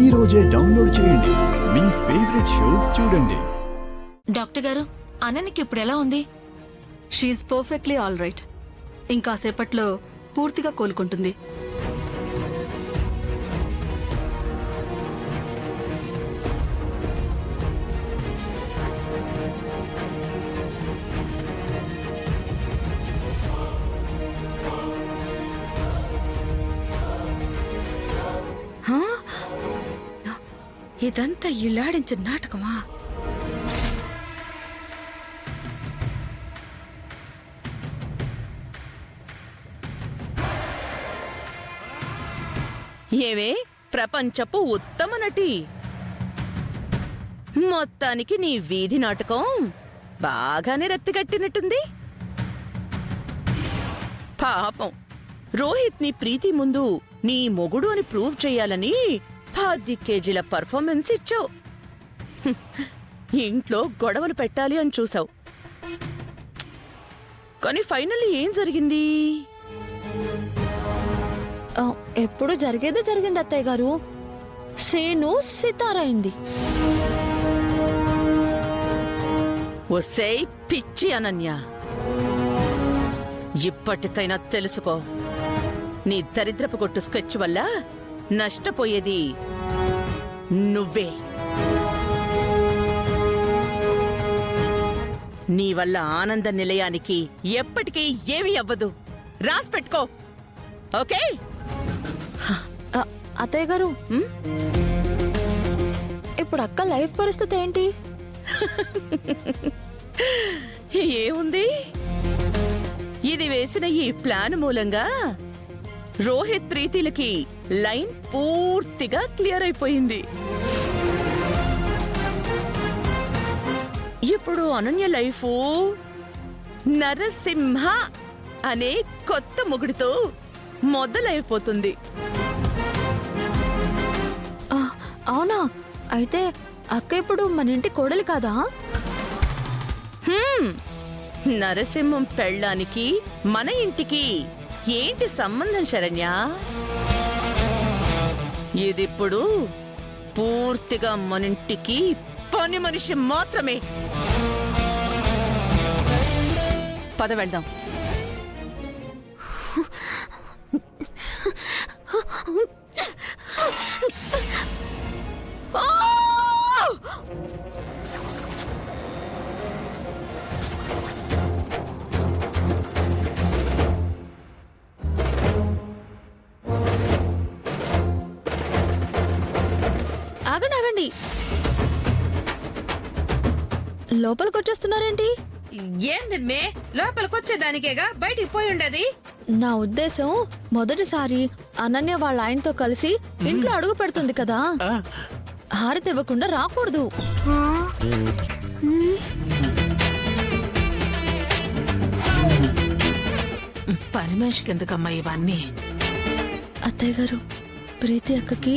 ఈ రోజే డౌన్లోడ్ చేయండి. మీ ఫేవరెట్ షోస్ చూడండి. డాక్టర్ గారు, అనన్యకి ఇప్పుడు ఎలా ఉంది? She perfectly all right. ఇంకాసేపట్లో పూర్తిగా కోలుకుంటుంది. ఇదంతా ఇల్లాడించిన నాటకమా? ఏవే ప్రపంచపు ఉత్తమ నటి, మొత్తానికి నీ వీధి నాటకం బాగానే రక్తిగట్టినట్టుంది. పాపం రోహిత్ నీ ప్రీతి ముందు నీ మొగుడు అని ప్రూవ్ చెయ్యాలని 10 కేజీల పర్ఫార్మెన్స్ ఇచ్చావు. ఇంట్లో గొడవలు పెట్టాలి అని చూసావు, కానీ ఫైనల్లీ ఏం జరిగింది? ఎప్పుడు జరిగేదే జరిగింది అత్తయ్య గారు. సేను సితారైంది. ఒసేయ్ పిచ్చి అనన్య, ఇప్పటికైనా తెలుసుకో, నీ దరిద్రపు కొట్టు స్కెచ్ వల్ల నష్టపోయేది నువ్వే. నీ వల్ల ఆనంద నిలయానికి ఎప్పటికీ ఏమీ అవ్వదు. రాసి పెట్టుకో, ఓకే? అత్తయ్య గారు, ఇప్పుడు అక్క లైఫ్ పరిస్థితి ఏంటి? ఏముంది, ఇది వేసిన ఈ ప్లాన్ మూలంగా రోహిత్ ప్రీతిలకి లైన్ పూర్తిగా క్లియర్ అయిపోయింది. ఇప్పుడు అనన్య లైఫ్ నరసింహ అనే కొత్త మొగుడితో మొదలైపోతుంది. అవునా? అయితే అక్క ఇప్పుడు మన ఇంటి కోడలి కాదా? నరసింహం పెళ్ళానికి మన ఇంటికి ఏంటి సంబంధం శరణ్య? ఇదిప్పుడు పూర్తిగా మనింటికి పని మనిషి మాత్రమే. పద వెళ్దాం. ఆగండి ఆగండి, లోపలికి వచ్చేస్తున్నారేంటి? ఏంది మే, లోపలికొచ్చేదానికేగా బయటికి పోయి ఉండేది. నా ఉద్దేశం, మొదటిసారి అనన్య వాళ్ళ ఆయనతో కలిసి ఇంట్లో అడుగు పెడుతుంది కదా, హారతి ఇవ్వకుండా రాకూడదు. పని మనిషికి ఎందుకమ్మా ఇవన్నీ? అత్తయ్య గారు, ప్రీతి అక్కకి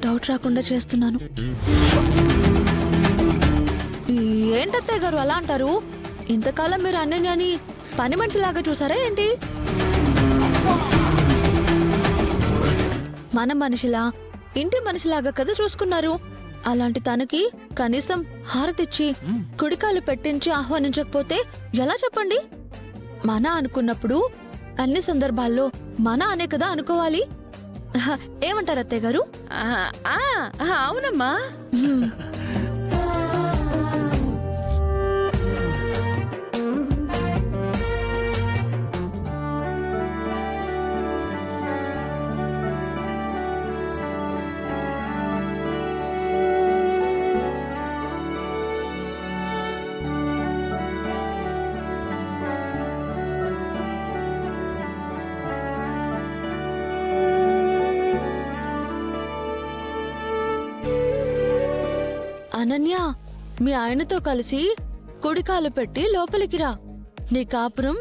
డౌట్ రాకుండా చేస్తున్నాను. ఏంటత్తయ్య గారు అలా అంటారు? ఇంతకాలం మీరు అనన్యని పని మనిషిలాగా చూసారా ఏంటి? మన మనిషిలా, ఇంటి మనిషిలాగా కదా చూసుకున్నారు. అలాంటి తనకి కనీసం హారతిచ్చి కుడికాలు పెట్టించి ఆహ్వానించకపోతే ఎలా చెప్పండి? మన అనుకున్నప్పుడు అన్ని సందర్భాల్లో మన అనే కదా అనుకోవాలి. ఏమంటారు అత్తయ్య గారు? అవునమ్మా. అనన్య, మీ ఆయనతో కలిసి కుడికాలు పెట్టి లోపలికి రా. నీ కాపురం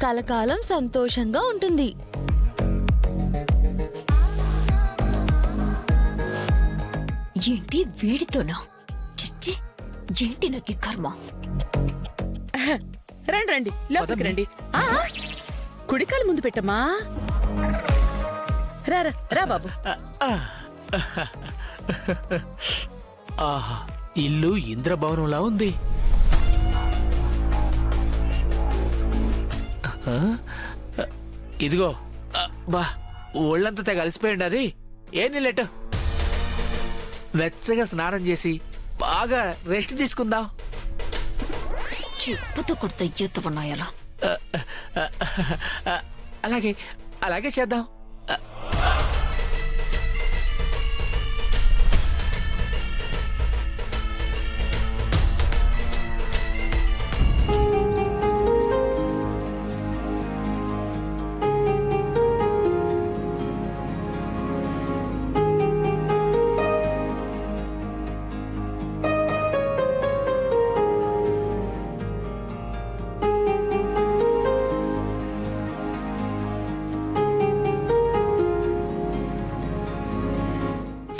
కలకాలం సంతోషంగా ఉంటుంది. ఏంటి వీడితోనా? చిచ్చి, ఏంటి నాకు కర్మ? రండి రండి, లోపలికి రండి. కుడికాలు ముందు పెట్టమ్మా. రా రా రా బాబు. ఆహా, ఇల్లు ఇంద్రభవనంలా ఉంది. ఆ? ఇదిగో బా ఒళ్ళంతా తెగ అలసిపోయింది. అది ఏం నీళ్ళెట్టు వెచ్చగా స్నానం చేసి బాగా రెస్ట్ తీసుకుందాం. చెప్పుతో కొత్త ఎత్తుకున్నాయలా. అలాగే అలాగే చేద్దాం.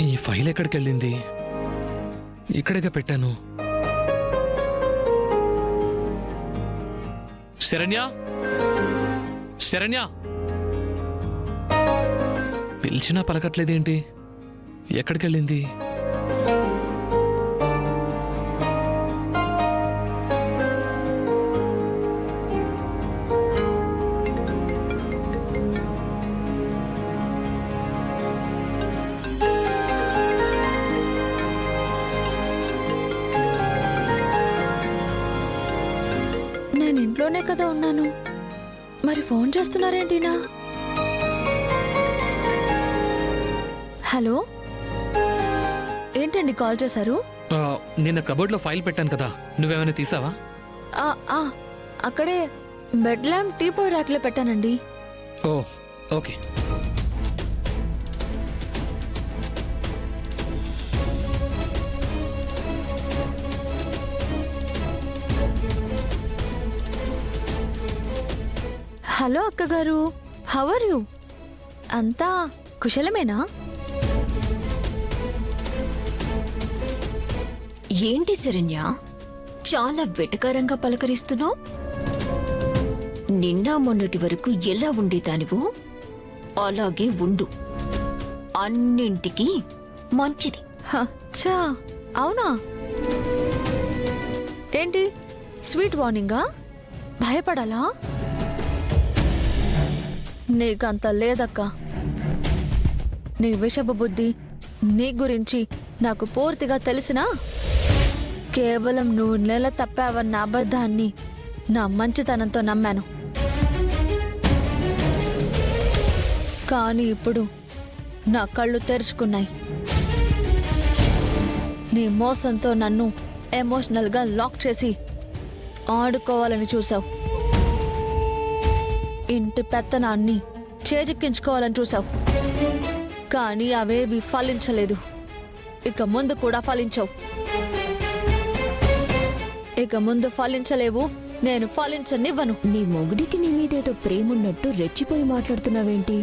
ఈ ఫైల్ ఎక్కడికి వెళ్ళింది? ఇక్కడేగా పెట్టాను. శరణ్య, శరణ్య, పిలిచినా పలకట్లేదేంటి? ఎక్కడికి వెళ్ళింది? నేను ఇంట్లోనే కదా ఉన్నాను, మరి ఫోన్ చేస్తున్నారేంటినా? హలో, ఏంటండి కాల్ చేశారు? నిన్న కబోర్డ్లో ఫైల్ పెట్టాను కదా, నువ్వేమైనా తీసావా? ఆ, ఆ, అక్కడే బెడ్ ల్యాంప్ టీపాయ్ ర్యాక్లో పెట్టానండి. ఓ ఓకే. హలో అక్కగారు, హౌ ఆర్ యూ? అంతా కుశలమేనా? ఏంటి శరణ్య, చాలా వెటకారంగా పలకరిస్తున్నావు? నిన్న మొన్నటి వరకు ఎలా ఉండేదానివో అలాగే ఉండు. అన్నింటికి మంచిది. చా, అవునా? ఏంటి స్వీట్ వార్నింగా? భయపడాలా? నీకంత లేదక్కా. నీ విషపు బుద్ధి, నీ గురించి నాకు పూర్తిగా తెలిసినా కేవలం నువ్వు నెల తప్పావన్న అబద్ధాన్ని నా మంచితనంతో నమ్మాను. కానీ ఇప్పుడు నా కళ్ళు తెరుచుకున్నాయి. నీ మోసంతో నన్ను ఎమోషనల్గా లాక్ చేసి ఆడుకోవాలని చూసావు. ఇంటి పెత్తనాన్ని చేజిక్కించుకోవాలని చూసావు. కానీ అవేవి ఫలించలేదు. ఇక ముందు కూడా ఫలించవు. ఇక ముందు ఫలించలేవు. నేను ఫలించనివ్వను. నీ మొగుడికి నీ మీదేదో ప్రేమున్నట్టు రెచ్చిపోయి మాట్లాడుతున్నావేంటి?